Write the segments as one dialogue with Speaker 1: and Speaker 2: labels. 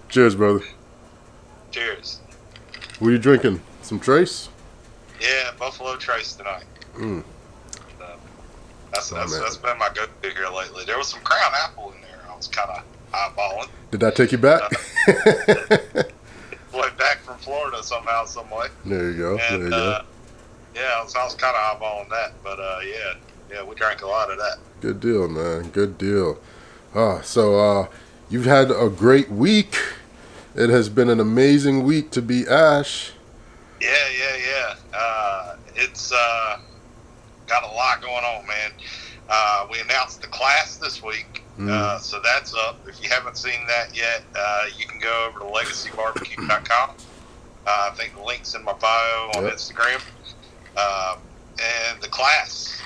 Speaker 1: Cheers, brother.
Speaker 2: Cheers.
Speaker 1: What are you drinking? Some Trace?
Speaker 2: Yeah, Buffalo Trace tonight.
Speaker 1: Mm.
Speaker 2: Uh, that's
Speaker 1: Oh,
Speaker 2: that's
Speaker 1: man.
Speaker 2: that's been my go-to here lately. There was some Crown Apple in there. I was kind of eyeballing.
Speaker 1: Did that take you back?
Speaker 2: Uh, Went back from Florida somehow, some way,
Speaker 1: There you go.
Speaker 2: and
Speaker 1: There you go.
Speaker 2: yeah, I was kind of eyeballing that. But yeah, we drank a lot of that.
Speaker 1: Good deal, man. Good deal. So you've had a great week. It has been an amazing week to be Ash.
Speaker 2: Yeah. It's got a lot going on, man. We announced the class this week, so that's up. If you haven't seen that yet, you can go over to legacybarbecue.com. I think the link's in my bio on Instagram. And the class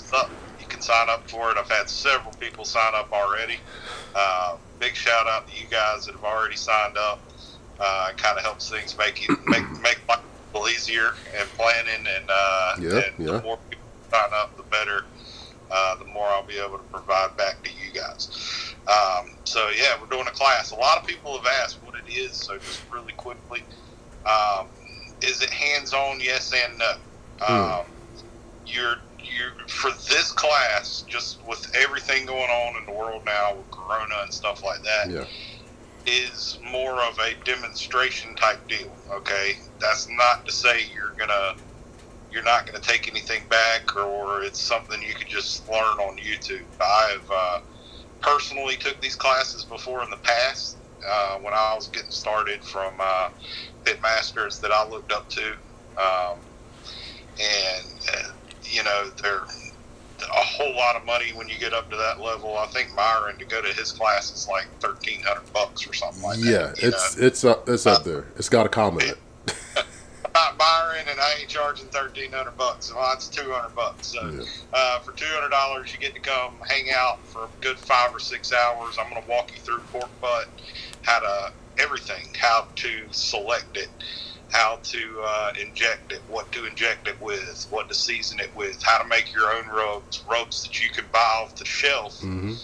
Speaker 2: is up. You can sign up for it. I've had several people sign up already. Big shout out to you guys that have already signed up. It kind of helps things make life a little easier and planning. And the more people sign up, the better. The more I'll be able to provide back to you guys. So yeah, we're doing a class. A lot of people have asked what it is. So just really quickly, is it hands-on? Yes and no. You're for this class, just with everything going on in the world now with Corona and stuff like that, is more of a demonstration type deal. Okay, that's not to say you're not gonna take anything back, or it's something you could just learn on YouTube. I've personally took these classes before in the past when I was getting started from pit masters that I looked up to, and they're a whole lot of money when you get up to that level. I think Myron, to go to his class is like $1,300 or something like that.
Speaker 1: It's up there. It's got a comment.
Speaker 2: Not Byron, and I ain't charging $1,300. So mine's $200. So for $200, you get to come hang out for a good 5 or 6 hours. I'm going to walk you through pork butt, everything, how to select it, how to inject it, what to inject it with, what to season it with, how to make your own rubs that you can buy off the shelf and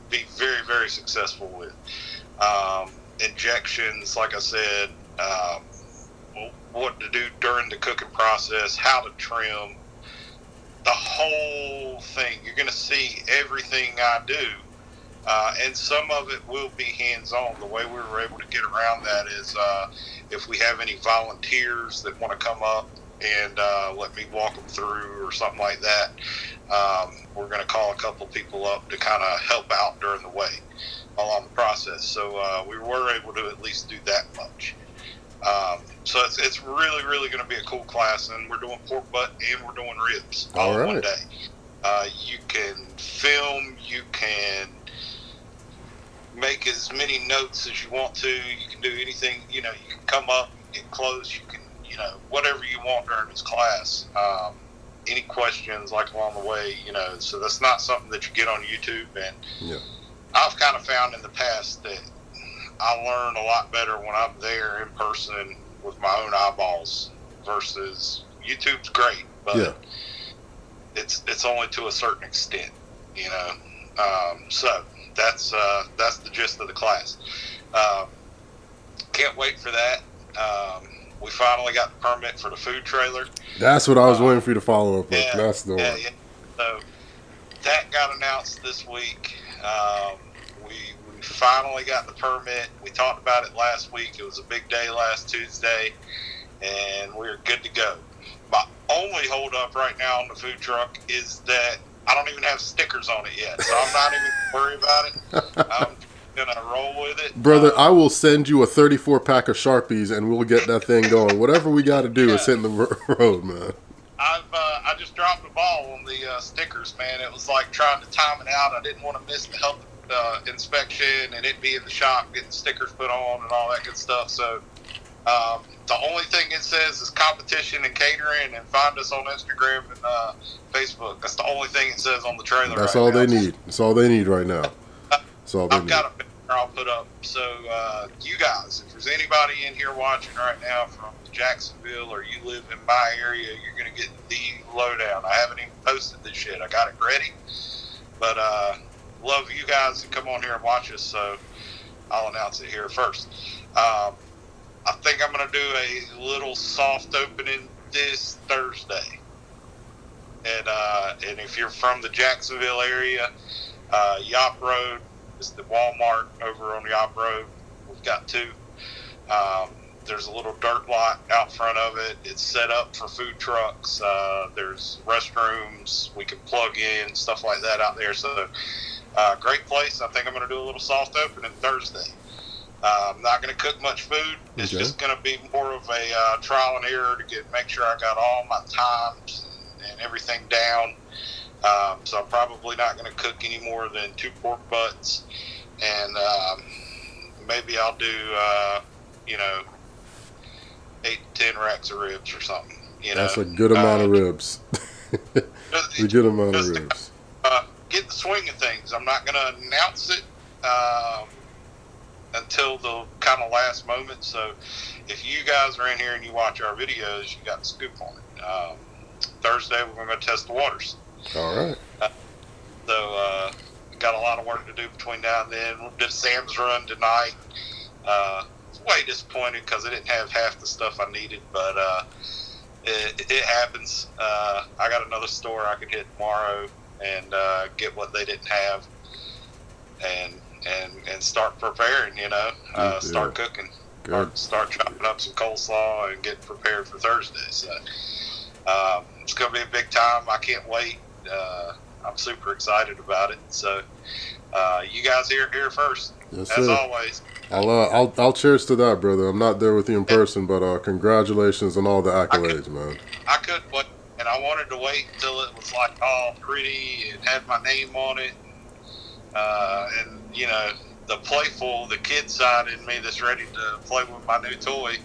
Speaker 2: be very, very successful with. Injections, like I said, what to do during the cooking process, how to trim, the whole thing. You're going to see everything I do. And some of it will be hands-on. The way we were able to get around that is if we have any volunteers that want to come up and let me walk them through or something like that, we're going to call a couple people up to kind of help out during the way along the process. So we were able to at least do that much. So it's really, really going to be a cool class, and we're doing pork butt and we're doing ribs all in one day. You can film, you can make as many notes as you want to. You can do anything, you can come up, get close, you can, whatever you want during this class. Any questions like along the way, so that's not something that you get on YouTube. And I've kind of found in the past that I learn a lot better when I'm there in person with my own eyeballs versus YouTube's great, but it's only to a certain extent, so that's the gist of the class. Can't wait for that. We finally got the permit for the food trailer.
Speaker 1: That's what I was waiting for you to follow up with. That's the one.
Speaker 2: Yeah. So that got announced this week. We finally got the permit. We talked about it last week. It was a big day last Tuesday, and we're good to go. My only hold up right now on the food truck is that I don't even have stickers on it yet, so I'm not even worried about it. I'm gonna roll with it,
Speaker 1: brother. I will send you a 34-pack of Sharpies, and we'll get that thing going. Whatever we got to do is hit the road, man.
Speaker 2: I just dropped the ball on the stickers, man. It was like trying to time it out. I didn't want to miss the health inspection and it be in the shop, getting stickers put on and all that good stuff. So the only thing it says is competition and catering, and find us on Instagram and Facebook. That's the only thing it says on the trailer.
Speaker 1: That's all they need. That's all they need right now.
Speaker 2: That's all they need. I've got a picture I'll put up. So you guys, if there's anybody in here watching right now from Jacksonville or you live in my area, you're going to get the lowdown. I haven't even posted this yet. I got it ready. But love you guys to come on here and watch us. So I'll announce it here first. I think I'm going to do a little soft opening this Thursday. And if you're from the Jacksonville area, Yop Road is the Walmart over on Yop Road. We've got two. There's a little dirt lot out front of it. It's set up for food trucks. There's restrooms we can plug in, stuff like that out there. So, great place. I think I'm going to do a little soft opening Thursday. I'm not going to cook much food. It's just going to be more of a trial and error to make sure I got all my times and everything down. So I'm probably not going to cook any more than 2 pork butts, and maybe I'll do 8 to 10 racks of ribs or something.
Speaker 1: That's a good amount of ribs. A good amount of ribs.
Speaker 2: Get the swing of things. I'm not going to announce it until the kind of last moment. So if you guys are in here and you watch our videos, you got the scoop on it. Thursday we're going to test the waters.
Speaker 1: All right.
Speaker 2: So got a lot of work to do between now and then. We did Sam's run tonight. Way disappointed because I didn't have half the stuff I needed, but it happens. I got another store I could hit tomorrow and get what they didn't have, and start preparing. Start cooking. Start chopping up some coleslaw and get prepared for Thursday. So it's going to be a big time. I can't wait. I'm super excited about it. So you guys here first.
Speaker 1: Yes,
Speaker 2: as
Speaker 1: sir.
Speaker 2: Always.
Speaker 1: I'll cheers to that, brother. I'm not there with you in person, but congratulations on all the accolades, man.
Speaker 2: I couldn't wait, and I wanted to wait until it was like all pretty and had my name on it, and the kid side in me that's ready to play with my new toy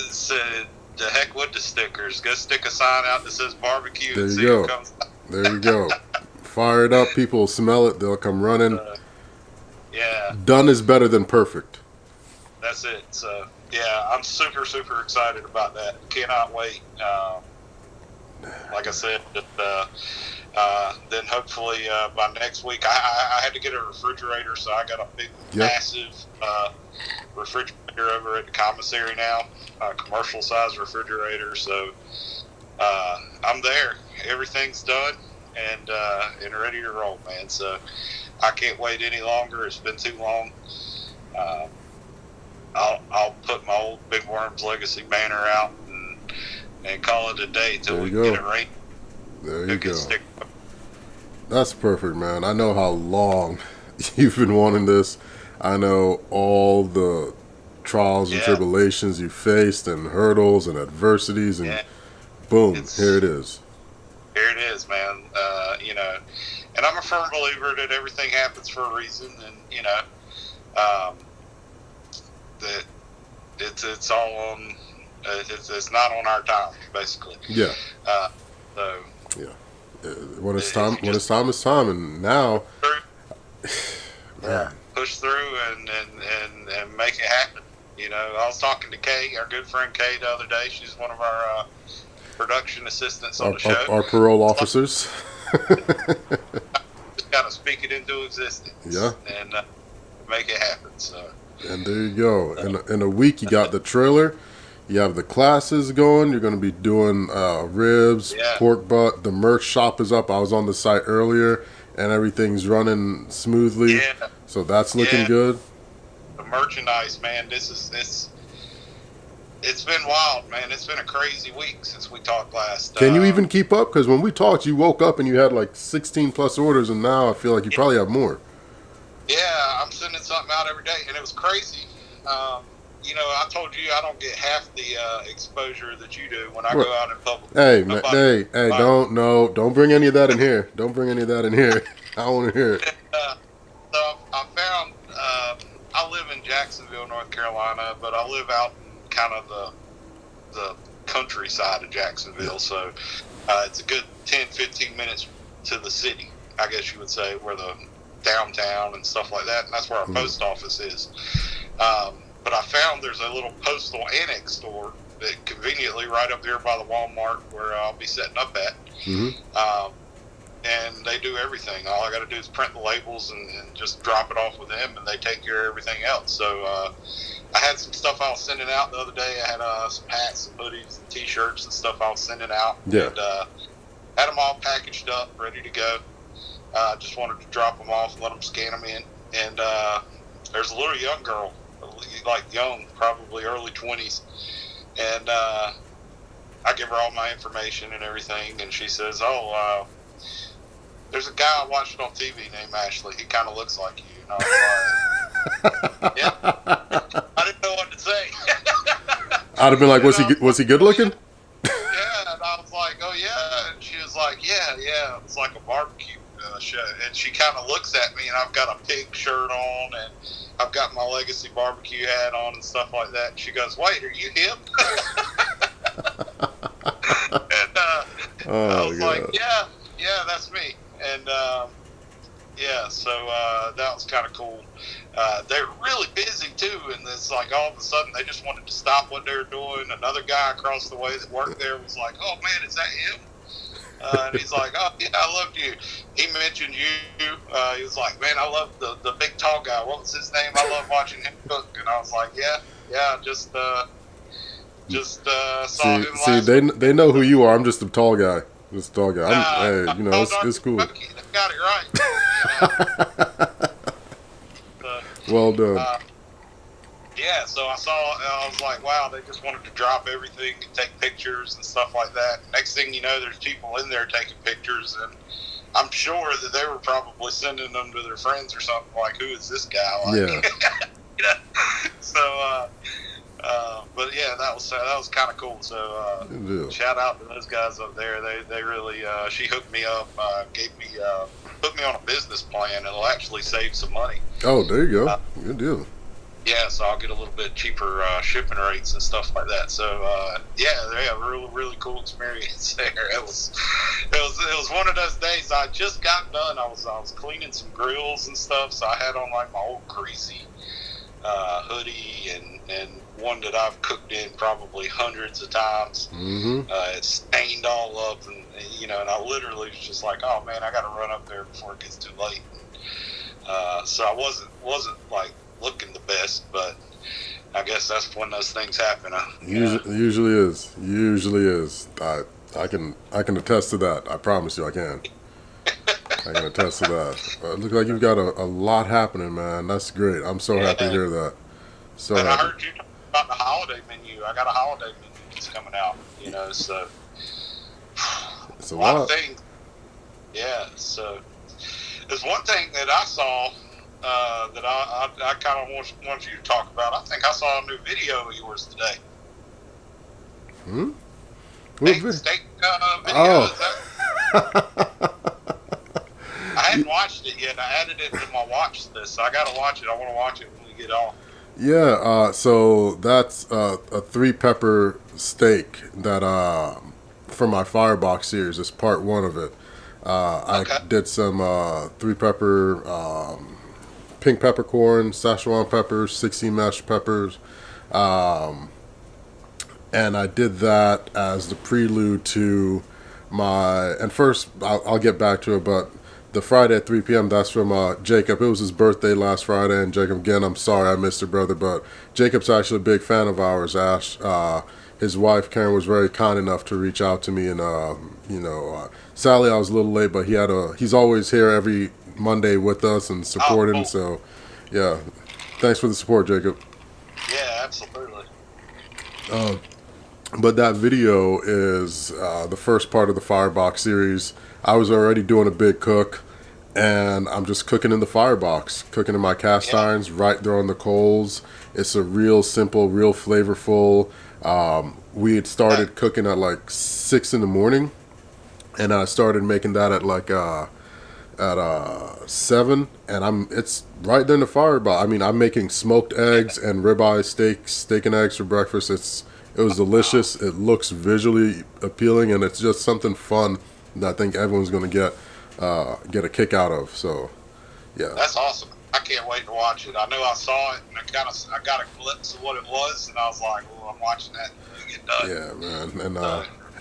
Speaker 2: said, "The heck with the stickers. Go stick a sign out that says barbecue and see who comes."
Speaker 1: There you go. Fire it up. People will smell it. They'll come running.
Speaker 2: Yeah.
Speaker 1: Done is better than perfect.
Speaker 2: That's it. So, yeah, I'm super, super excited about that. Cannot wait. Like I said, then hopefully by next week, I had to get a refrigerator, so I got a big, massive refrigerator over at the commissary now, commercial size refrigerator. So I'm there. Everything's done and ready to roll, man. So I can't wait any longer. It's been too long. I'll put my old Big Worms Legacy banner out and call it a day till we get it right.
Speaker 1: There you go. That's perfect, man. I know how long you've been wanting this. I know all the trials and tribulations you faced and hurdles and adversities, and boom, here it is.
Speaker 2: Here it is, man. And I'm a firm believer that everything happens for a reason, and that it's all on. It's not on our time, basically.
Speaker 1: Yeah. When it's time, it's time, and now. Man.
Speaker 2: Push through and make it happen. I was talking to Kay, our good friend Kay, the other day. She's one of our production assistants on the show.
Speaker 1: Our parole officers.
Speaker 2: Just got to speak it into existence.
Speaker 1: Yeah.
Speaker 2: And make it happen. So.
Speaker 1: And there you go. In a week, you got the trailer. You have the classes going. You're going to be doing ribs, pork butt. The merch shop is up. I was on the site earlier, and everything's running smoothly.
Speaker 2: Yeah.
Speaker 1: So that's looking good.
Speaker 2: The merchandise, man. It's been wild, man. It's been a crazy week since we talked last.
Speaker 1: Can you even keep up? Because when we talked, you woke up and you had like 16 plus orders, and now I feel like you probably have more.
Speaker 2: Yeah, I'm sending something out every day, and it was crazy. I told you I don't get half the exposure that you do when I go out in public.
Speaker 1: Hey, don't bring any of that in here. Don't bring any of that in here. I don't want to hear it.
Speaker 2: So I found, I live in Jacksonville, North Carolina, but I live out in kind of the countryside of Jacksonville. So it's a good 10, 15 minutes to the city, I guess you would say, where the downtown and stuff like that. And that's where our post office is. But I found there's a little postal annex store that conveniently right up there by the Walmart where I'll be setting up at. and they do everything. All I got to do is print the labels and just drop it off with them, and they take care of everything else. So I had some stuff I was sending out the other day. I had some hats and hoodies and T-shirts and stuff I was sending out.
Speaker 1: Yeah.
Speaker 2: And had them all packaged up, ready to go. Just wanted to drop them off and let them scan them in. And there's a little young girl, like young, probably early 20s. And I give her all my information and everything. And she says, oh, there's a guy I watched on TV named Ashley. He kind of looks like you. And I was like, yeah. I didn't know what to say.
Speaker 1: I'd have been like, was he good looking?
Speaker 2: Yeah, and I was like, oh yeah. And she was like, yeah. It's like a barbecue show. And she kind of looks at me, and I've got a pig shirt on, and I've got my Legacy barbecue hat on and stuff like that. And she goes, wait, are you him? And I was like, yeah, that's me. And so that was kind of cool. They were really busy too, and it's like all of a sudden they just wanted to stop what they were doing. Another guy across the way that worked there was like, "Oh man, is that him?" And he's like, "Oh yeah, I loved you." He mentioned you. He was like, "Man, I love the big tall guy. What was his name? I love watching him cook." And I was like, "Yeah, just saw him last week."
Speaker 1: They know who you are. I'm just a tall guy. Just a tall guy. It's cool.
Speaker 2: They got it right.
Speaker 1: Well done.
Speaker 2: So I was like, wow, they just wanted to drop everything and take pictures and stuff like that. Next thing you know, there's people in there taking pictures, and I'm sure that they were probably sending them to their friends or something, like, who is this guy? Like,
Speaker 1: yeah.
Speaker 2: So, but yeah, that was kind of cool. So, shout out to those guys up there. They really, she hooked me up, put me on a business plan, and it'll actually save some money.
Speaker 1: Oh, there you go. Good deal.
Speaker 2: Yeah, so I'll get a little bit cheaper shipping rates and stuff like that. So really, really cool experience there. It was one of those days. I just got done. I was cleaning some grills and stuff, so I had on like my old greasy hoodie and one that I've cooked in probably hundreds of times.
Speaker 1: Mm-hmm.
Speaker 2: It's stained all up, and and I literally was just like, oh man, I got to run up there before it gets too late. And, so I wasn't like looking the best, but I guess that's when those things happen.
Speaker 1: Usually is. I can attest to that. I promise you, I can. I can attest to that. It looks like you've got a lot happening, man. That's great. I'm so happy to hear that. So
Speaker 2: and
Speaker 1: happy.
Speaker 2: I heard you talk about the holiday menu. I got a holiday menu that's coming out. So
Speaker 1: it's a
Speaker 2: lot
Speaker 1: lot
Speaker 2: of things. Yeah. So there's one thing that I saw. That I kind of want you to talk about. I think I saw a new video of yours today. Steak video.
Speaker 1: Oh.
Speaker 2: I hadn't watched it yet. I added it to my watch list, so I got to watch it. I want to watch it when we get off.
Speaker 1: Yeah, so that's a 3-pepper steak that from my Firebox series. It's part 1 of it.
Speaker 2: Okay.
Speaker 1: I did some 3-pepper pink peppercorn, Szechuan peppers, 16 mashed peppers, and I did that as the prelude to my. And first, I'll get back to it, but the Friday at 3 p.m. that's from Jacob. It was his birthday last Friday, and Jacob, again, I'm sorry I missed your brother, but Jacob's actually a big fan of ours. Ash, his wife Karen was very kind enough to reach out to me, and sadly I was a little late, but he's always here every Monday with us and supporting.
Speaker 2: Cool.
Speaker 1: So yeah, thanks for the support, Jacob.
Speaker 2: Yeah, absolutely.
Speaker 1: But that video is the first part of the Firebox series. I was already doing a big cook, and I'm just cooking in the Firebox, cooking in my cast irons right there on the coals. It's a real simple, real flavorful. We had started cooking at like 6 in the morning, and I started making that at like at 7, and it's right there in the Firebox. I mean, I'm making smoked eggs and ribeye steak and eggs for breakfast. It was delicious. It looks visually appealing, and it's just something fun that I think everyone's going to get a kick out of. So, yeah.
Speaker 2: That's awesome. I can't wait to watch it. I know I saw it, and I got a glimpse of what it was, and I was like, "Well, I'm watching that when we get done."
Speaker 1: Yeah, man. And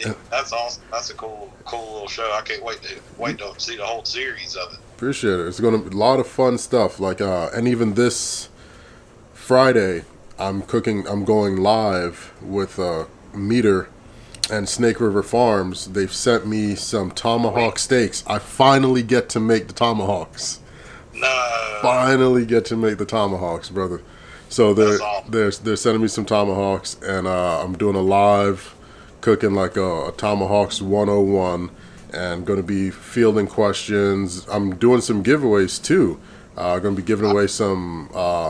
Speaker 2: Yeah, that's awesome. That's a cool little show. I can't wait to see the whole series of it.
Speaker 1: Appreciate it. It's gonna be a lot of fun stuff. Like, and even this Friday, I'm cooking. I'm going live with Meter and Snake River Farms. They've sent me some tomahawk steaks. I finally get to make the tomahawks.
Speaker 2: No.
Speaker 1: Finally get to make the tomahawks, brother. So they're sending me some tomahawks, and I'm doing a live cooking like a tomahawks 101, and going to be fielding questions. I'm doing some giveaways too. Going to be giving away some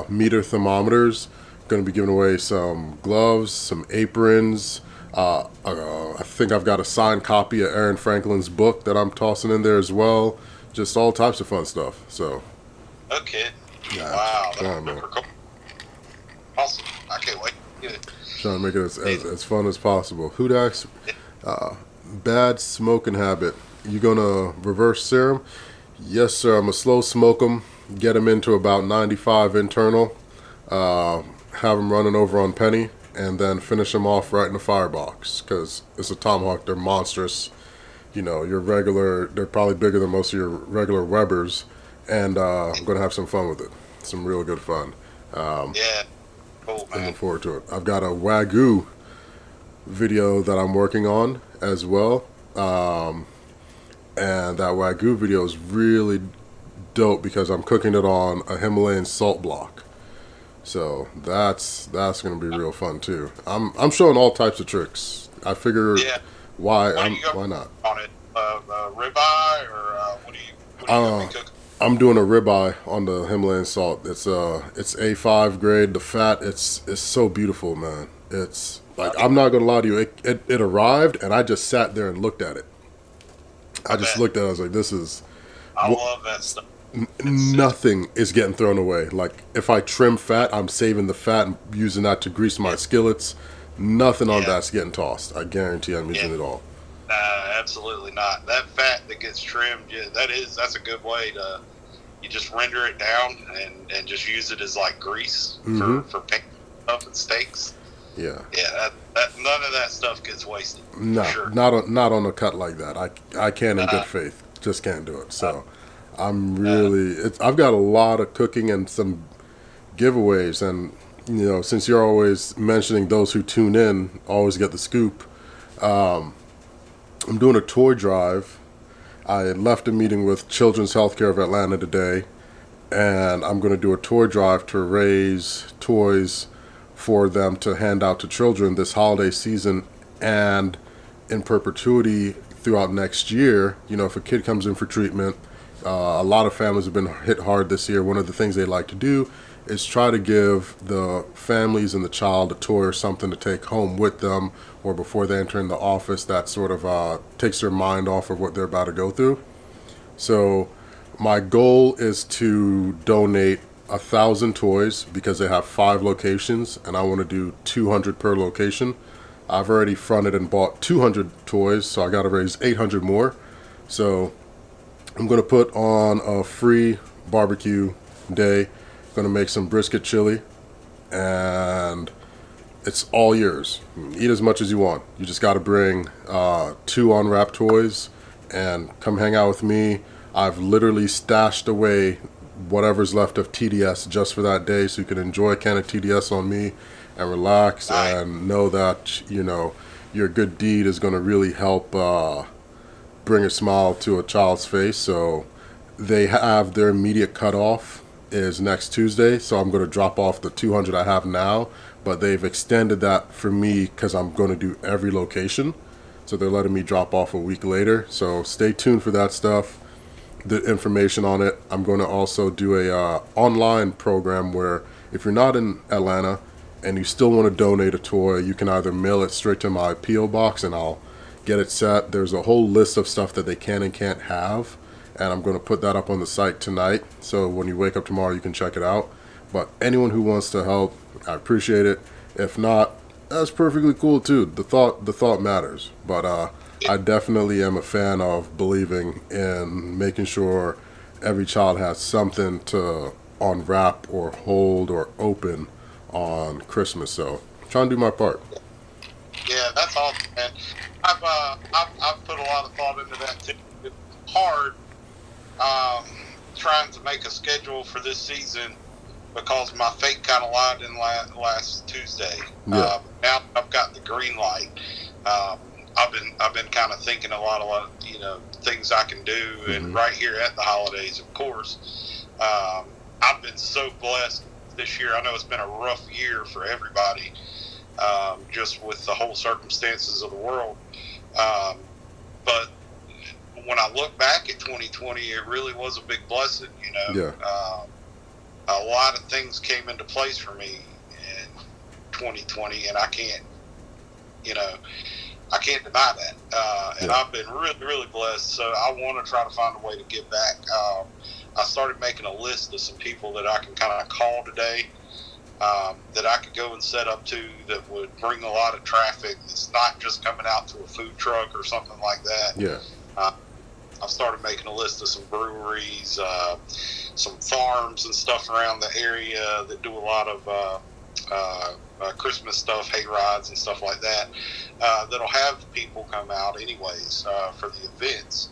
Speaker 1: Meter thermometers. Going to be giving away some gloves, some aprons. I think I've got a signed copy of Aaron Franklin's book that I'm tossing in there as well. Just all types of fun stuff. So.
Speaker 2: Okay.
Speaker 1: Yeah,
Speaker 2: Wow.
Speaker 1: fun, man.
Speaker 2: Cool. Awesome. I can't wait.
Speaker 1: Trying to make it as fun as possible. Hudak's bad smoking habit. You gonna reverse serum? Yes, sir. I'm gonna slow smoke them, get them into about 95 internal, have them running over on penny, and then finish them off right in the firebox. Because it's a tomahawk. They're monstrous. You know, they're probably bigger than most of your regular Webers. And I'm going to have some fun with it. Some real good fun.
Speaker 2: Yeah. Cool, man.
Speaker 1: Looking forward to it. I've got a Wagyu video that I'm working on as well. And that Wagyu video is really dope because I'm cooking it on a Himalayan salt block. So that's going to be real fun too. I'm showing all types of tricks. I figure why not?
Speaker 2: On it, ribeye or what do you gonna be cooking?
Speaker 1: I'm doing a ribeye on the Himalayan salt. It's A5 grade. The fat, it's so beautiful, man. It's like, I'm not gonna lie to you. It arrived and I just sat there and looked at it. I just looked at it. I was like, this is.
Speaker 2: I love that stuff.
Speaker 1: Nothing is getting thrown away. Like, if I trim fat, I'm saving the fat and using that to grease my skillets. Nothing on that's getting tossed. I guarantee I'm using it all.
Speaker 2: Absolutely not. That fat that gets trimmed, that's a good way to, you just render it down and just use it as like grease for paint stuff and steaks.
Speaker 1: Yeah.
Speaker 2: Yeah, that none of that stuff gets wasted.
Speaker 1: No,
Speaker 2: sure.
Speaker 1: not on a cut like that. I can't in good faith. Just can't do it. So I'm really, I've got a lot of cooking and some giveaways, and you know, since you're always mentioning those who tune in always get the scoop. I'm doing a toy drive. I left a meeting with Children's Healthcare of Atlanta today, and I'm going to do a toy drive to raise toys for them to hand out to children this holiday season and in perpetuity throughout next year. You know, if a kid comes in for treatment, a lot of families have been hit hard this year. One of the things they like to do is try to give the families and the child a toy or something to take home with them, or before they enter in the office, that sort of takes their mind off of what they're about to go through. So my goal is to donate 1,000 toys because they have 5 locations and I want to do 200 per location. I've already fronted and bought 200 toys, so I got to raise 800 more. So I'm going to put on a free barbecue day. Going to make some brisket chili, and it's all yours. Eat as much as you want. You just got to bring 2 unwrapped toys and come hang out with me. I've literally stashed away whatever's left of TDS just for that day, so you can enjoy a can of TDS on me and relax and know that, you know, your good deed is going to really help bring a smile to a child's face. So they have their immediate cutoff is next Tuesday, so I'm going to drop off the 200 I have now, but they've extended that for me because I'm going to do every location, so they're letting me drop off a week later. So stay tuned for that stuff, the information on it. I'm going to also do a online program where if you're not in Atlanta and you still want to donate a toy, you can either mail it straight to my P.O. box and I'll get it set. There's a whole list of stuff that they can and can't have, and I'm going to put that up on the site tonight, so when you wake up tomorrow you can check it out. But anyone who wants to help, I appreciate it. If not, that's perfectly cool too. The thought matters. But I definitely am a fan of believing in making sure every child has something to unwrap or hold or open on Christmas. So I'm trying to do my part.
Speaker 2: Yeah, that's awesome, man. I've put a lot of thought into that too. It's hard trying to make a schedule for this season because my fate kind of lied in last Tuesday.
Speaker 1: Yeah.
Speaker 2: Now I've got the green light. I've been kind of thinking a lot of things I can do, and right here at the holidays, of course. I've been so blessed this year. I know it's been a rough year for everybody, just with the whole circumstances of the world. But when I look back at 2020, it really was a big blessing.
Speaker 1: Yeah.
Speaker 2: A lot of things came into place for me in 2020, and I can't deny that. And I've been really, really blessed. So I want to try to find a way to give back. I started making a list of some people that I can kind of call today, that I could go and set up to, that would bring a lot of traffic. It's not just coming out to a food truck or something like that.
Speaker 1: Yeah.
Speaker 2: I've started making a list of some breweries, some farms and stuff around the area that do a lot of Christmas stuff, hay rides and stuff like that, that'll have people come out anyways for the events,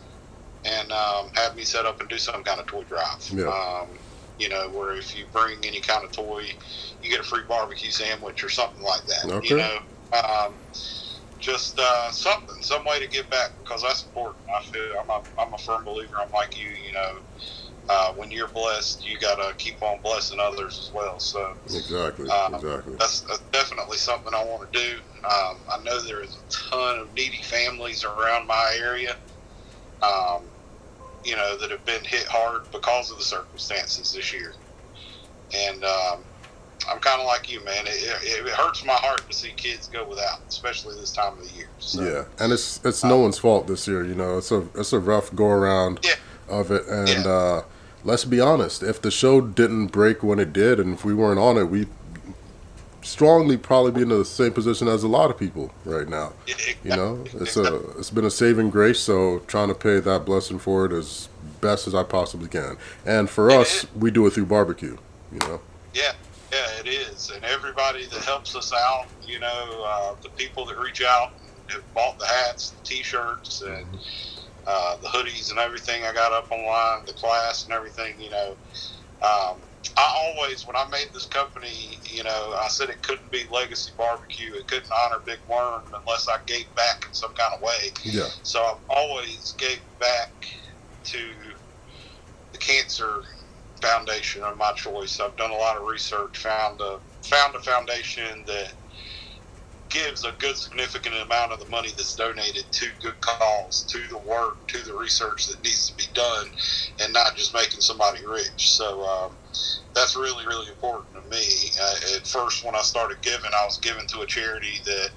Speaker 2: and have me set up and do some kind of toy drive.
Speaker 1: Yeah.
Speaker 2: Where if you bring any kind of toy, you get a free barbecue sandwich or something like that.
Speaker 1: Okay.
Speaker 2: Just something, some way to give back, because that's important. I feel I'm a firm believer. I'm like you. When you're blessed, you gotta keep on blessing others as well. So
Speaker 1: exactly.
Speaker 2: That's definitely something I want to do. I know there is a ton of needy families around my area, that have been hit hard because of the circumstances this year, and I'm kind of like you, man. It hurts my heart to see kids go without, especially this time of the year. So,
Speaker 1: yeah, and it's no one's fault this year. It's a rough go around of it, and let's be honest. If the show didn't break when it did, and if we weren't on it, we'd strongly probably be in the same position as a lot of people right now. It's been a saving grace. So trying to pay that blessing for it as best as I possibly can. And for us, we do it through barbecue.
Speaker 2: Yeah, it is. And everybody that helps us out, the people that reach out and have bought the hats, the T-shirts, and the hoodies and everything I got up online, the class and everything, I always, when I made this company, I said it couldn't be Legacy Barbecue. It couldn't honor Big Worm unless I gave back in some kind of way.
Speaker 1: Yeah.
Speaker 2: So I've always gave back to the Cancer Foundation of my choice. I've done a lot of research, found a foundation that gives a good significant amount of the money that's donated to good cause, to the work, to the research that needs to be done, and not just making somebody rich. So that's really, really important to me. At first, when I started giving, I was giving to a charity that,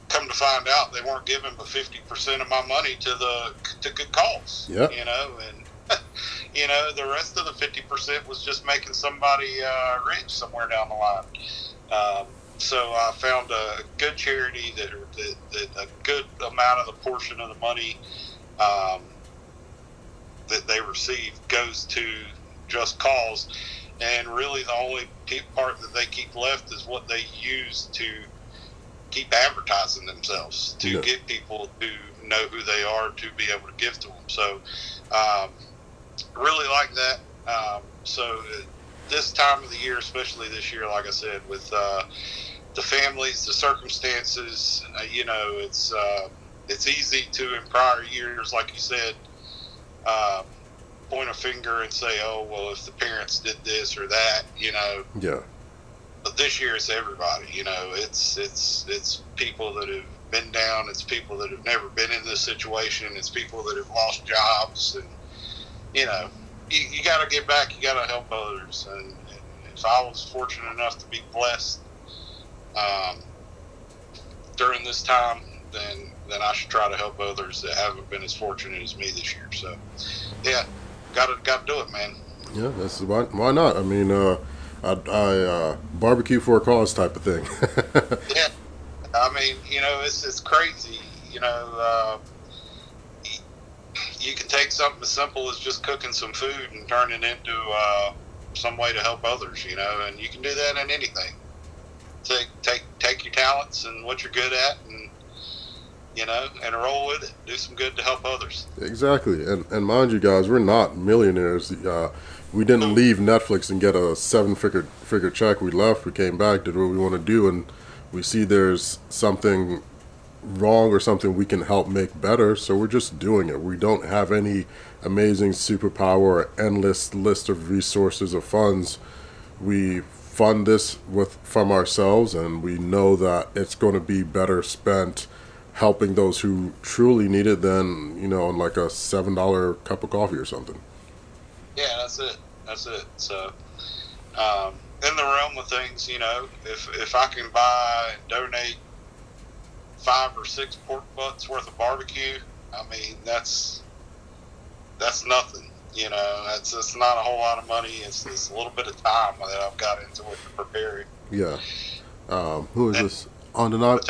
Speaker 2: come to find out, they weren't giving but 50% of my money to good cause.
Speaker 1: Yeah.
Speaker 2: And the rest of the 50% was just making somebody rich somewhere down the line. So I found a good charity that a good amount of the portion of the money that they receive goes to just cause, and really the only part that they keep left is what they use to keep advertising themselves, to get people to know who they are, to be able to give to them. So really like that. So this time of the year, especially this year, like I said, with the families, the circumstances, it's easy to, in prior years, like you said, point a finger and say, oh, well, if the parents did this or that,
Speaker 1: Yeah.
Speaker 2: But this year it's everybody, it's people that have been down, it's people that have never been in this situation, it's people that have lost jobs, and, you got to give back, you got to help others. And if I was fortunate enough to be blessed during this time, then I should try to help others that haven't been as fortunate as me this year. So, yeah, got to do it, man.
Speaker 1: Yeah, that's why not? I mean, I barbecue for a cause type of thing.
Speaker 2: Yeah, I mean, it's crazy. You can take something as simple as just cooking some food and turn it into some way to help others, and you can do that in anything. Take your talents and what you're good at, and and roll with it. Do some good to help others.
Speaker 1: Exactly. And mind you guys, we're not millionaires. We didn't leave Netflix and get a seven-figure check. We left, we came back, did what we want to do, and we see there's something wrong or something we can help make better, so we're just doing it. We don't have any amazing superpower or endless list of resources or funds. We fund this from ourselves, and we know that it's going to be better spent helping those who truly need it than, on like a $7 cup of coffee or something.
Speaker 2: Yeah, that's it. So in the realm of things, if I can buy and donate 5 or 6 pork butts worth of barbecue, I mean, that's nothing. It's not a whole lot of money. It's a little bit of time that I've got into it to prepare it.
Speaker 1: Yeah. Who is this? On the night?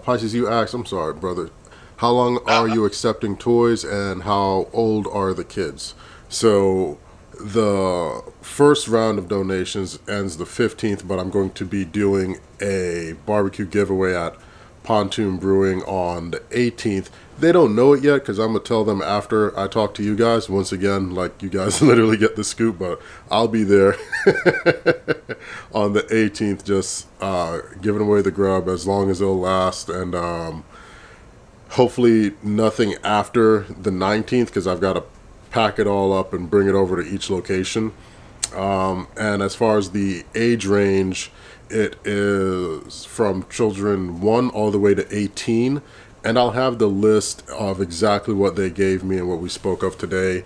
Speaker 1: Pisces, you asked, I'm sorry, brother, how long are you accepting toys and how old are the kids? So the first round of donations ends the 15th, but I'm going to be doing a barbecue giveaway at Pontoon Brewing on the 18th. They don't know it yet because I'm going to tell them after I talk to you guys. Once again, like, you guys literally get the scoop, but I'll be there on the 18th just giving away the grub as long as it'll last. And hopefully nothing after the 19th because I've got to pack it all up and bring it over to each location. And as far as the age range, it is from children 1 all the way to 18. And I'll have the list of exactly what they gave me and what we spoke of today.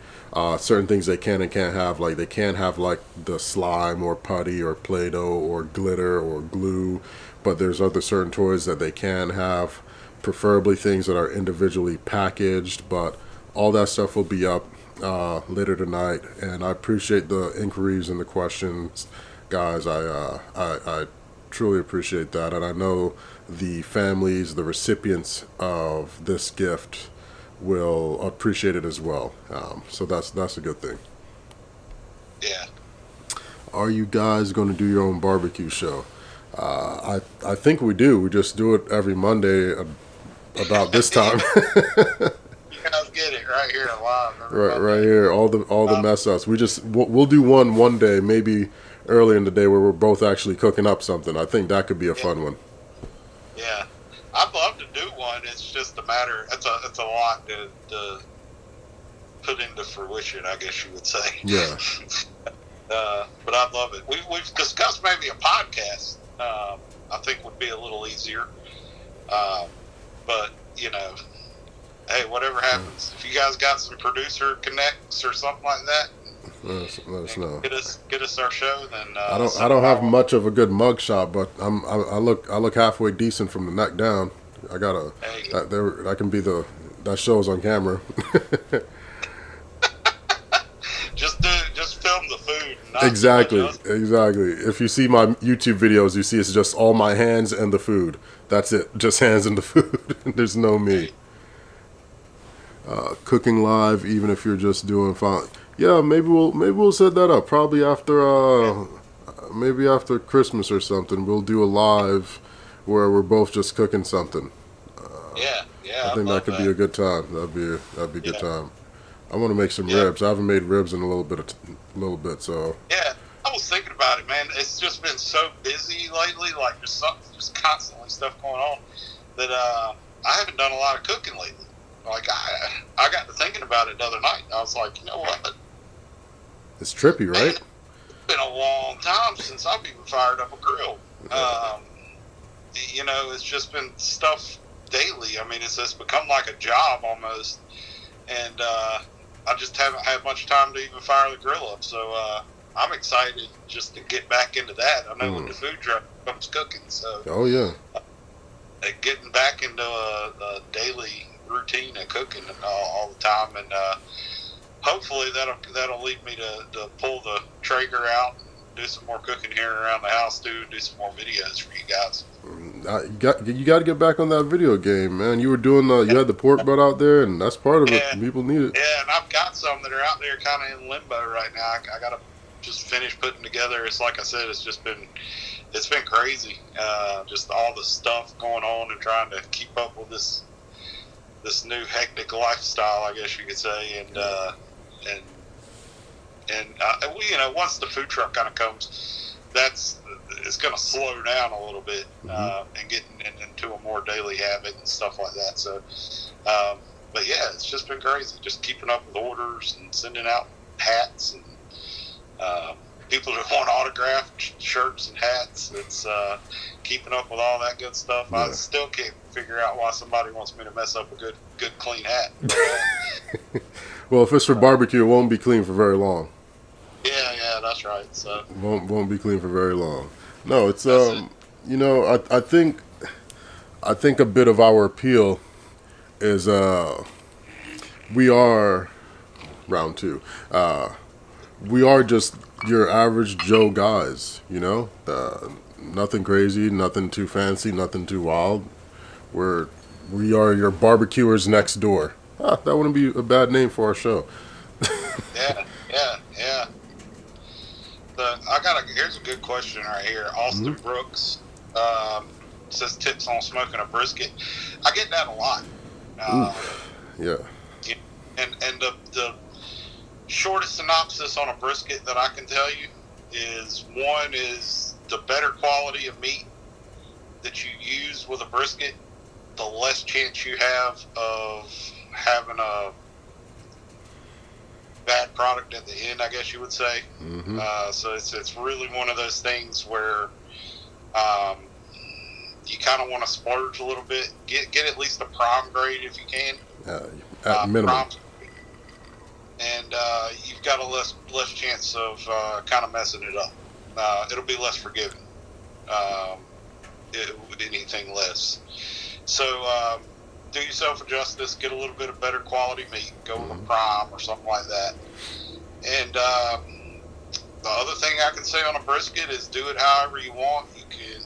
Speaker 1: Certain things they can and can't have, like they can't have like the slime or putty or Play-Doh or glitter or glue. But there's other certain toys that they can have, preferably things that are individually packaged. But all that stuff will be up later tonight. And I appreciate the inquiries and the questions, guys. I truly appreciate that. And I know the families, the recipients of this gift will appreciate it as well. So that's a good thing.
Speaker 2: Yeah.
Speaker 1: Are you guys going to do your own barbecue show? I think we do. We just do it every Monday about this time.
Speaker 2: You guys get it right here live.
Speaker 1: Right here. All the mess ups. We'll do one day, maybe early in the day where we're both actually cooking up something. I think that could be a fun one.
Speaker 2: Yeah, I'd love to do one. It's just a matter. It's a lot to put into fruition, I guess you would say.
Speaker 1: Yeah.
Speaker 2: But I'd love it. We've discussed maybe a podcast. I think would be a little easier. But hey, whatever happens. If you guys got some producer connects or something like that,
Speaker 1: let us know.
Speaker 2: Get us our show. Then
Speaker 1: I don't have much of a good mug shot, but I look halfway decent from the neck down. I got that can be that shows on camera.
Speaker 2: just film the food.
Speaker 1: Exactly. If you see my YouTube videos, you see it's just all my hands and the food. That's it. Just hands and the food. There's no me. Cooking live, even if you're just doing fine. Yeah, maybe we'll set that up. Probably maybe after Christmas or something. We'll do a live where we're both just cooking something.
Speaker 2: Yeah.
Speaker 1: I think that could be a good time. That'd be a good time. I want to make some ribs. I haven't made ribs in a little bit. So
Speaker 2: yeah, I was thinking about it, man. It's just been so busy lately, like just constantly stuff going on that I haven't done a lot of cooking lately. Like I got to thinking about it the other night. I was like, you know what?
Speaker 1: It's trippy, right?
Speaker 2: It's been a long time since I've even fired up a grill. It's just been stuff daily. I mean, it's become like a job almost, and I just haven't had much time to even fire the grill up. So I'm excited just to get back into that. I know when the food truck comes cooking, so getting back into a daily routine of cooking all the time, and hopefully that'll lead me to pull the Traeger out and do some more cooking here around the house too, and do some more videos for you guys.
Speaker 1: You got to get back on that video game, man. You were doing you had the pork butt out there, and that's part of it. People need it.
Speaker 2: Yeah, and I've got some that are out there kind of in limbo right now. I got to just finish putting together. It's like I said, it's just been it's been crazy. Just all the stuff going on and trying to keep up with this new hectic lifestyle, I guess you could say, and once the food truck kind of comes, it's going to slow down a little bit, and getting into a more daily habit and stuff like that. So, but yeah, it's just been crazy, just keeping up with orders and sending out hats and people that want autographed shirts and hats. It's keeping up with all that good stuff. Yeah. I still can't figure out why somebody wants me to mess up a good clean hat.
Speaker 1: Well, if it's for barbecue, it won't be clean for very long.
Speaker 2: Yeah, that's right. So
Speaker 1: won't be clean for very long. No, it's I think a bit of our appeal is we are round two. We are just your average Joe guys, nothing crazy, nothing too fancy, nothing too wild. We are your barbecuers next door. That wouldn't be a bad name for our show.
Speaker 2: Yeah. Here's a good question right here. Austin Brooks says tips on smoking a brisket. I get that a lot.
Speaker 1: Yeah.
Speaker 2: And the shortest synopsis on a brisket that I can tell you is the better quality of meat that you use with a brisket, the less chance you have of having a bad product at the end, I guess you would say. So it's really one of those things where you kind of want to splurge a little bit, get at least a prime grade if you can.
Speaker 1: At minimum.
Speaker 2: And you've got a less chance of kind of messing it up. It'll be less forgiving with anything less. So do yourself a justice, get a little bit of better quality meat, go with a prime or something like that. And the other thing I can say on a brisket is do it however you want. You can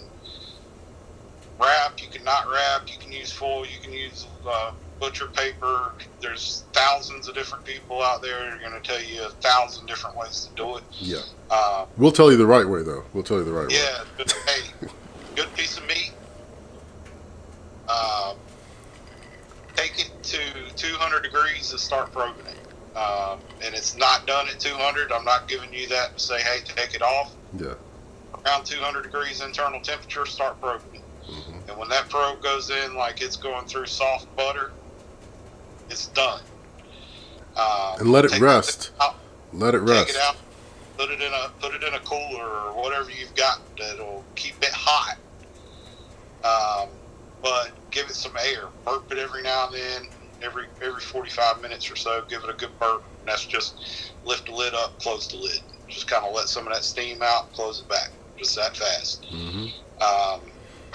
Speaker 2: wrap, you can not wrap, you can use foil, you can use butcher paper. There's thousands of different people out there that are going to tell you 1,000 different ways to do it.
Speaker 1: Yeah. We'll tell you the right way, though. We'll tell you the right way.
Speaker 2: Yeah. But, hey, good piece of meat. Take it to 200 degrees and start probing it. And it's not done at 200. I'm not giving you that to say, hey, take it off.
Speaker 1: Yeah.
Speaker 2: Around 200 degrees internal temperature, start probing it. And when that probe goes in like it's going through soft butter, it's done.
Speaker 1: And let it rest. Let it rest.
Speaker 2: Take it out. Put it in a cooler or whatever you've got that'll keep it hot. But give it some air. Burp it every now and then. Every 45 minutes or so, give it a good burp. And that's just lift the lid up, close the lid. Just kind of let some of that steam out, close it back. Just that fast.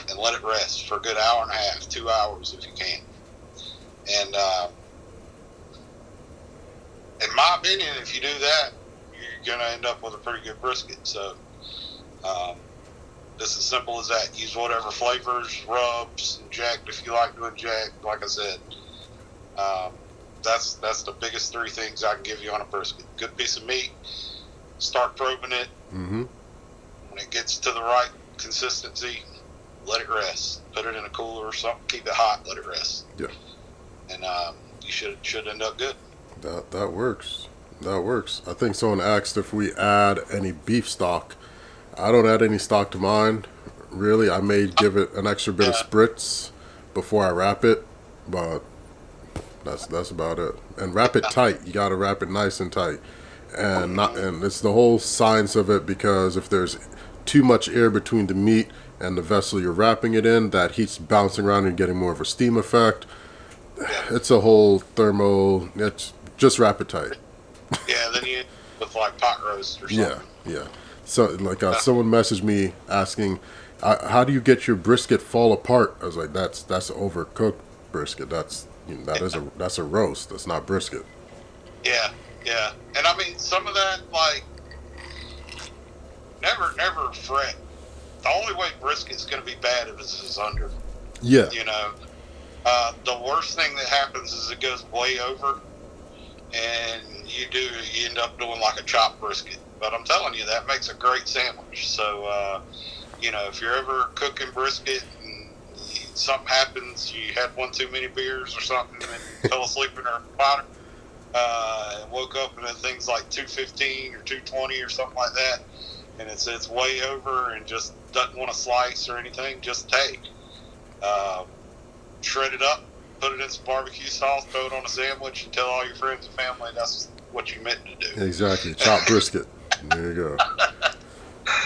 Speaker 2: And let it rest for a good hour and a half, 2 hours if you can. And in my opinion, if you do that, you're going to end up with a pretty good brisket. So it's as simple as that. Use whatever flavors, rubs, inject if you like to inject. Like I said, that's the biggest three things I can give you on a brisket. Good piece of meat. Start probing it. When it gets to the right consistency, let it rest. Put it in a cooler or something. Keep it hot. Let it rest.
Speaker 1: Yeah.
Speaker 2: And you should end up good.
Speaker 1: That works. That works. I think someone asked if we add any beef stock. I don't add any stock to mine. Really, I may give it an extra bit of spritz before I wrap it, but that's about it. And wrap it tight. You got to wrap it nice and tight. And it's the whole science of it, because if there's too much air between the meat and the vessel you're wrapping it in, that heat's bouncing around and getting more of a steam effect. It's a whole thermo. It's just wrap it tight.
Speaker 2: Yeah, then you with like pot roast or something.
Speaker 1: Yeah. So like someone messaged me asking, how do you get your brisket fall apart? I was like, that's overcooked brisket. That's a roast. That's not brisket.
Speaker 2: Yeah. And I mean, some of that, like, never fret. The only way brisket's going to be bad if it's under.
Speaker 1: Yeah.
Speaker 2: The worst thing that happens is it goes way over, and you end up doing like a chopped brisket. But I'm telling you, that makes a great sandwich. So, if you're ever cooking brisket and something happens, you had one too many beers or something and fell asleep in a recliner, and woke up and things like 215 or 220 or something like that, and it's way over and just doesn't want to slice or anything, just take. Shred it up, put it in some barbecue sauce, throw it on a sandwich, and tell all your friends and family that's what you meant to do.
Speaker 1: Exactly. Chopped brisket. There you go.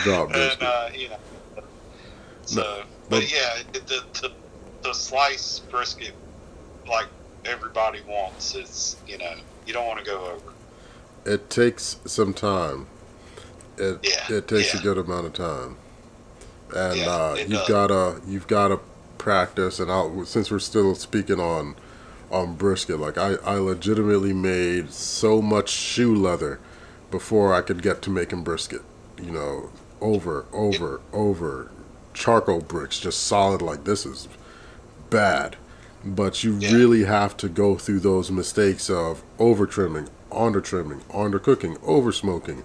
Speaker 1: Chopped brisket.
Speaker 2: And, so, but yeah, the slice brisket like everybody wants, it's, you don't want to go over.
Speaker 1: It takes some time. It takes a good amount of time. And you've gotta practice. And since we're still speaking on brisket, like I legitimately made so much shoe leather before I could get to making brisket. Over charcoal bricks, just solid. Like, this is bad. But you really have to go through those mistakes of over trimming, under cooking, over smoking.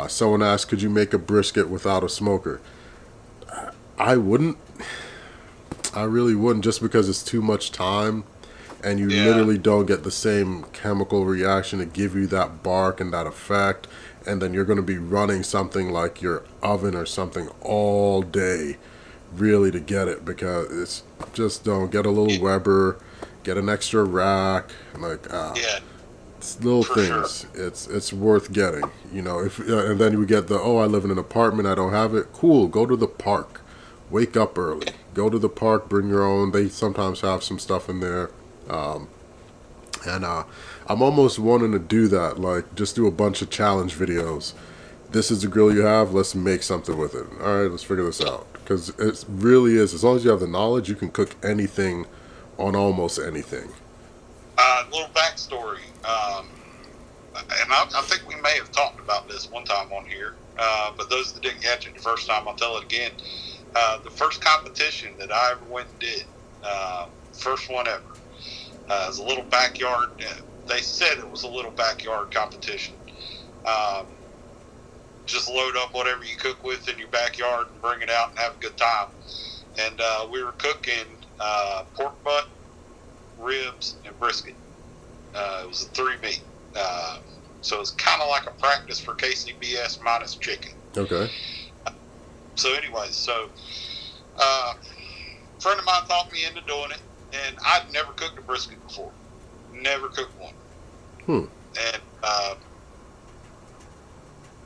Speaker 1: Someone asked, could you make a brisket without a smoker? I wouldn't. I really wouldn't, just because it's too much time, and you literally don't get the same chemical reaction to give you that bark and that effect. And then you're going to be running something like your oven or something all day, really, to get it, because it's just don't get a little Weber, get an extra rack, like it's little things. Sure. It's worth getting, If and then you get I live in an apartment, I don't have it. Cool, go to the park, wake up early, go to the park, bring your own. They sometimes have some stuff in there. I'm almost wanting to do that, like just do a bunch of challenge videos. This is the grill you have, let's make something with it. All right, let's figure this out. Because it really is, as long as you have the knowledge, you can cook anything on almost anything.
Speaker 2: Little backstory, and I think we may have talked about this one time on here, but those that didn't catch it the first time, I'll tell it again. The first competition that I ever went and did, first one ever, was a little backyard. They said it was a little backyard competition. Just load up whatever you cook with in your backyard and bring it out and have a good time. And we were cooking pork butt, ribs, and brisket. It was a 3-meat. So it was kind of like a practice for KCBS minus chicken.
Speaker 1: Okay.
Speaker 2: So anyways, a friend of mine talked me into doing it, and I'd never cooked a brisket before. Never cooked one. And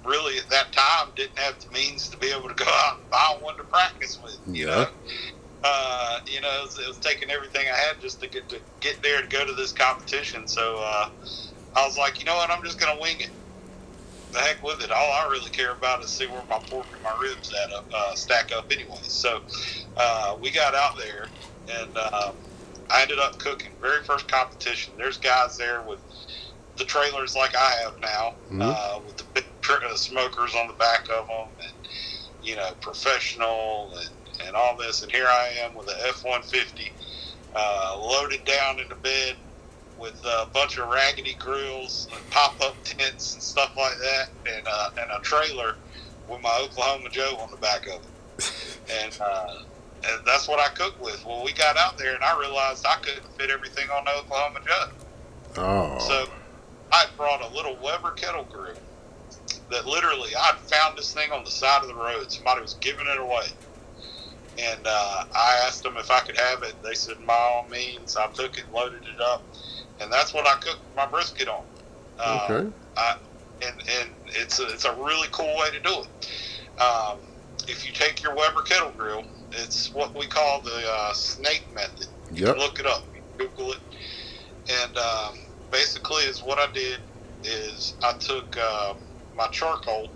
Speaker 2: really at that time didn't have the means to be able to go out and buy one to practice with. You know, it was taking everything I had just to get there to go to this competition. So I was like, you know what, I'm just gonna wing it. The heck with it. All I really care about is see where my pork and my ribs stack up anyway. So we got out there, and I ended up cooking. Very first competition. There's guys there with the trailers like I have now, with the big smokers on the back of them, and professional and all this. And here I am with a F-150 loaded down in the bed with a bunch of raggedy grills and pop-up tents and stuff like that, and a trailer with my Oklahoma Joe on the back of it. And that's what I cook with. Well, we got out there, and I realized I couldn't fit everything on the Oklahoma Joe.
Speaker 1: Oh.
Speaker 2: So I brought a little Weber kettle grill that literally, I'd found this thing on the side of the road. Somebody was giving it away. And I asked them if I could have it. They said, by all means. I took it, loaded it up. And that's what I cooked my brisket on.
Speaker 1: Okay.
Speaker 2: And it's a really cool way to do it. If you take your Weber kettle grill, it's what we call the Snag method. You can look it up. You can Google it. And basically, is what I did is I took my charcoal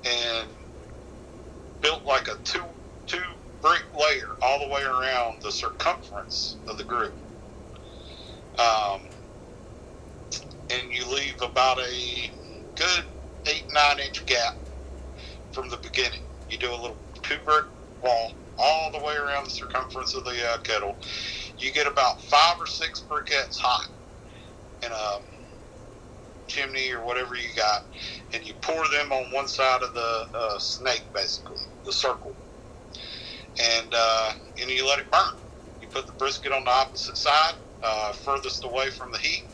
Speaker 2: and built like a two brick layer all the way around the circumference of the grill. And you leave about a good 8-9 inch gap from the beginning. You do a little 2-brick wall all the way around the circumference of the kettle. You get about 5 or 6 briquettes hot in chimney or whatever you got, and you pour them on one side of the snake, basically the circle, and you let it burn. You put the brisket on the opposite side, furthest away from the heat,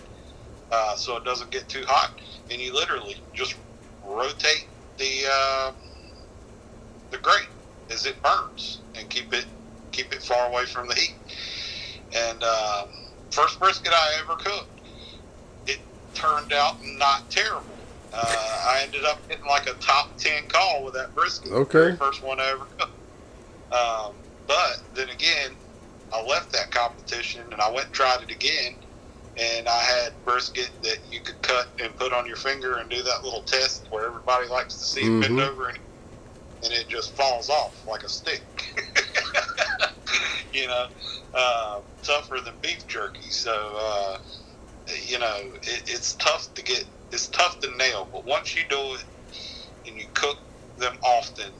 Speaker 2: so it doesn't get too hot, and you literally just rotate the grate as it burns, and keep it far away from the heat. And first brisket I ever cooked, it turned out not terrible. I ended up getting like a top 10 call with that brisket.
Speaker 1: Okay.
Speaker 2: First one I ever cooked. But then again, I left that competition and I went and tried it again, and I had brisket that you could cut and put on your finger and do that little test where everybody likes to see it bend over and it just falls off like a stick. Tougher than beef jerky. So, it's tough to nail. But once you do it and you cook them often,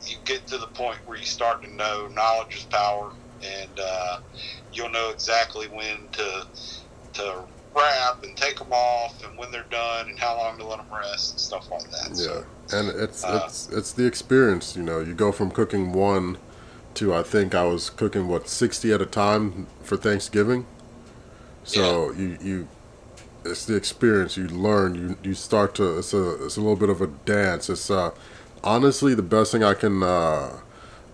Speaker 2: you get to the point where you start to know knowledge is power, and you'll know exactly when to wrap and take them off, and when they're done, and how long to let them rest and stuff like that.
Speaker 1: Yeah, so, and it's the experience. You go from cooking one to, I think I was cooking 60 at a time for Thanksgiving. So you it's the experience. You learn. You start to. It's a little bit of a dance. It's honestly the best thing I can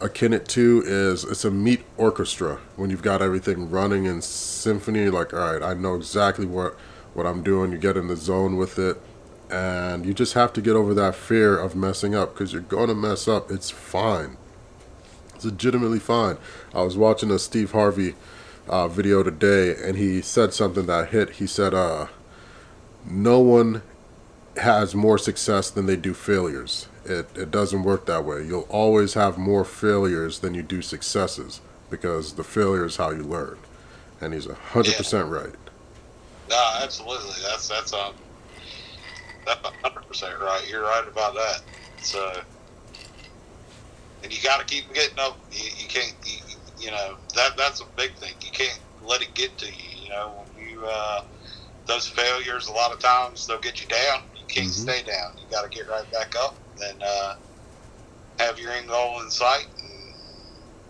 Speaker 1: akin it to is it's a meat orchestra. When you've got everything running in symphony, you're like, all right, I know exactly what I'm doing. You get in the zone with it, and you just have to get over that fear of messing up, because you're going to mess up. It's fine. It's legitimately fine. I was watching a Steve Harvey video today, and he said something that hit. He said, no one has more success than they do failures. It doesn't work that way. You'll always have more failures than you do successes, because the failure is how you learn. And he's 100% right.
Speaker 2: No, absolutely. That's 100% right. You're right about that. So, and you got to keep getting up. You can't. That's a big thing. You can't let it get to you. When you those failures, a lot of times they'll get you down. You can't stay down. You got to get right back up. And have your end goal in sight. And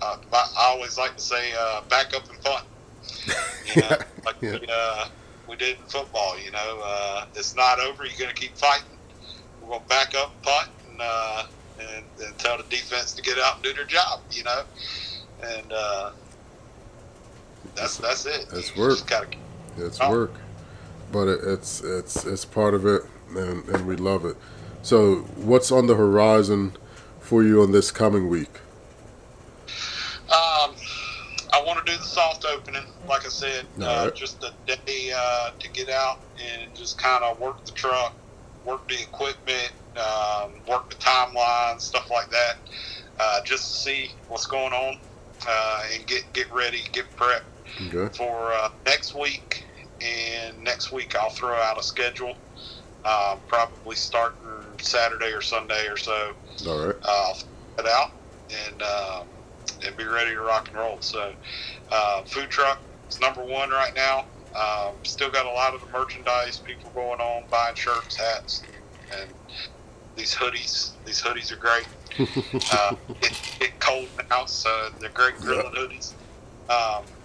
Speaker 2: I always like to say, back up and punt. We did in football. It's not over. You're going to keep fighting. We're going to back up, punt, and tell the defense to get out and do their job. And that's it.
Speaker 1: It's work. It's work, but it's part of it, and we love it. So, what's on the horizon for you on this coming week?
Speaker 2: I want to do the soft opening, like I said,
Speaker 1: right.
Speaker 2: Just a day to get out and just kind of work the truck, work the equipment, work the timeline, stuff like that, just to see what's going on, and get ready, get prepped for next week. And next week I'll throw out a schedule, probably starting Saturday or Sunday or so.
Speaker 1: All right.
Speaker 2: I'll throw it out and be ready to rock and roll. So, food truck is number one right now. Still got a lot of the merchandise, people going on, buying shirts, hats, and these hoodies. These hoodies are great. Get cold now, so they're great grilling hoodies.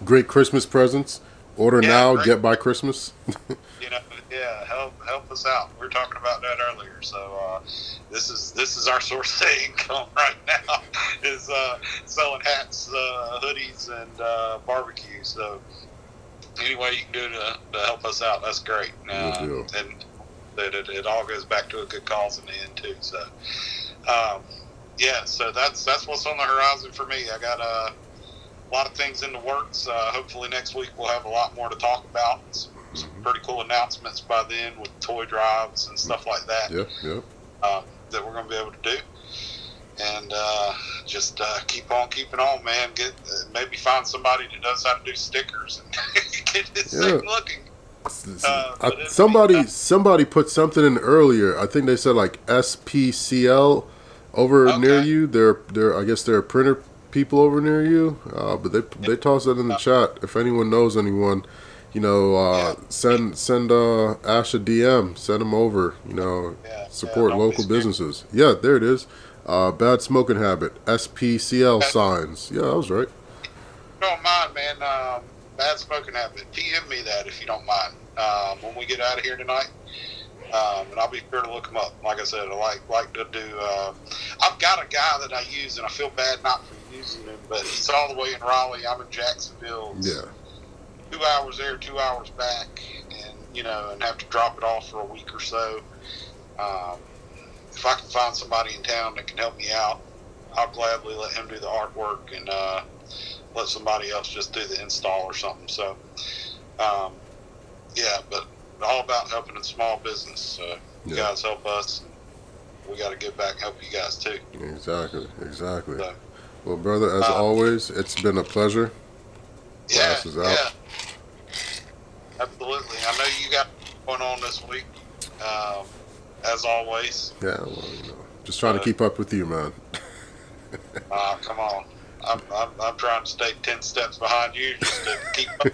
Speaker 1: Great Christmas presents. Order now, get by Christmas.
Speaker 2: Help us out. We were talking about that earlier. So this is our source of income right now, is selling hats, hoodies, and barbecue. So any way you can do to help us out, that's great. And it all goes back to a good cause in the end too. So so that's what's on the horizon for me. I got a lot of things in the works. Hopefully next week we'll have a lot more to talk about. Some pretty cool announcements by then with toy drives and stuff like that. That we're going to be able to do. And just keep on keeping on, man. Maybe find somebody that knows how to do stickers and get this thing looking.
Speaker 1: Somebody put something in earlier. I think they said like SPCL over near you. I guess they're printer people over near you. But they tossed that in the chat. If anyone knows anyone, Send Ash a DM, send him over. Support local businesses. Yeah, there it is. Bad smoking habit. SPCL signs. Yeah, I was right.
Speaker 2: Don't mind, man. Bad smoking habit. PM me that if you don't mind. When we get out of here tonight, and I'll be sure to look them up. Like I said, I like to do. I've got a guy that I use, and I feel bad not for using him, but he's all the way in Raleigh. I'm in Jacksonville.
Speaker 1: Yeah.
Speaker 2: 2 hours there, 2 hours back, and have to drop it off for a week or so. If I can find somebody in town that can help me out, I'll gladly let him do the artwork and let somebody else just do the install or something. So, but all about helping in small business. You guys help us. We got to give back and help you guys too.
Speaker 1: Exactly. So, well, brother, as always, it's been a pleasure. Class is out.
Speaker 2: Absolutely. I know you got going on this week, as always.
Speaker 1: Yeah, well, just trying to keep up with you, man.
Speaker 2: Come on. I'm trying to stay 10 steps behind you just to keep up.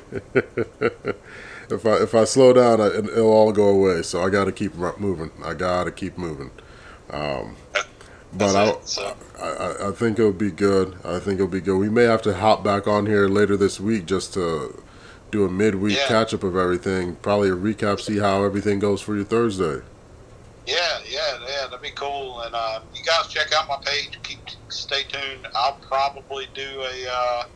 Speaker 1: If I slow down, it'll all go away. So I got to keep moving. But I think it'll be good. We may have to hop back on here later this week just to do a midweek catch-up of everything. Probably a recap, see how everything goes for your Thursday.
Speaker 2: Yeah, that'd be cool. And you guys check out my page. Stay tuned. I'll probably do a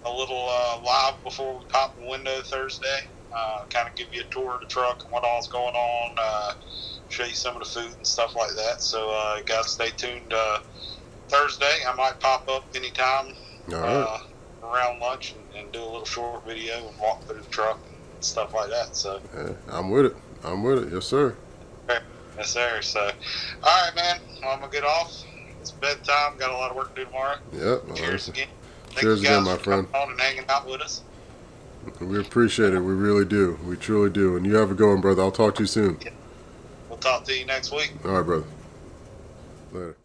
Speaker 2: little live before we pop the window Thursday. Kind of give you a tour of the truck and what all's going on. Show you some of the food and stuff like that. So, guys, stay tuned. Thursday, I might pop up anytime around lunch and do a little short video and walk through the truck and stuff like that. So,
Speaker 1: I'm with it. Yes, sir.
Speaker 2: Okay. Yes, sir. So, all right, man. Well, I'm gonna get off. It's bedtime. Got a lot of work to do tomorrow.
Speaker 1: Yep.
Speaker 2: Cheers again.
Speaker 1: Cheers again, my friend.
Speaker 2: On and hanging out with us.
Speaker 1: We appreciate it. We really do. We truly do. And you have a good one, brother. I'll talk to you soon.
Speaker 2: We'll talk to you next week.
Speaker 1: All right, brother. Later.